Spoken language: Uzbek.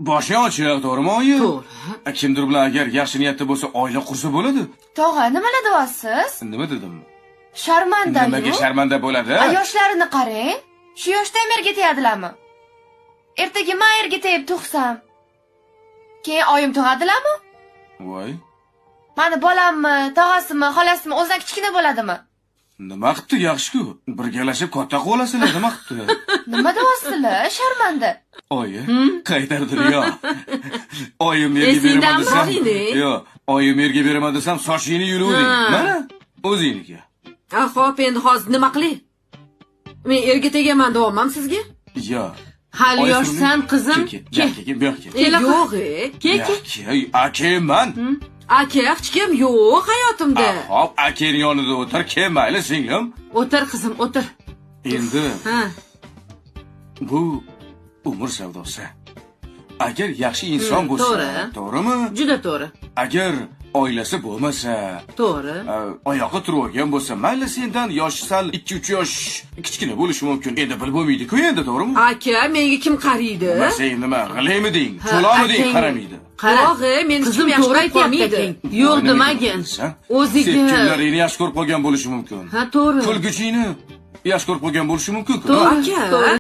Boshi ochiq, to'g'rimi oyi? To'g'ri. Kimdir bilan agar yaxshi niyatda bo'lsa, oila qursa bo'ladi. Tog'a, nimalar deyapsiz? Nima dedim? Sharmanda-yu. Nimaga sharmanda bo'ladi? Yoshlarini qarang. Shu yoshda ham erga tegadilarmi? Ertaga men erga tegib tug'sam, keyin oyim tug'adilarmi? Voy. Mani bolammi, tog'asimi, xolasimi o'zidan kichkina bo'ladimi? Nima qilibdi, yaxshi-ku. Birgalashib katta qilib olasizlar, nima qilibdi? Nima deyapsizlar? Sharmanda. Oyi, qaytardir yo. Oyim yerga Esingdan beraman desam. boring-de. Yo, oyim yerga beraman desam, sochingni yuluvding. Mana, o'zingniki. Xo'p, endi hozir nima qilay? Men erga tegaman deyapman sizga? Yo. Hali yoshsan, qizim. Kel, bu yoqqa. Yo'q, Kel. Akaman. Aka, hech kim yo'q hayotimda. Hop, akaning yonida o'tir, kel mayli singlim. O'tir qizim, o'tir. Endi Ha. bu umr savdosi. Agar yaxshi inson bo'lsa, to'g'ri. to'g'rimi? Juda to'g'ri. Agar oilasi bo'lmasa, To'g'ri. oyoqqa turib olgan bo'lsa, mayli sendan yoshi sal 2-3 yosh kichkina bo'lishi mumkin. Endi bilib bo'lmaydi-ku endi, to'g'rimi? Aka, menga kim qaraydi? Sen nima, g'ilaymiding? Cho'lomiding qaramaydi. Qara, men Qizim kim yaxshi to'g'ri ko'rib qolmaydi. aytyapti. Yo'q demagin. O'ziga. Sepkimlaringni yaxshi ko'rib qolgan bo'lishi mumkin. Ha, to'g'ri. Kulguchingni yaxshi ko'rib qolgan bo'lishi mumkin-ku. Aka,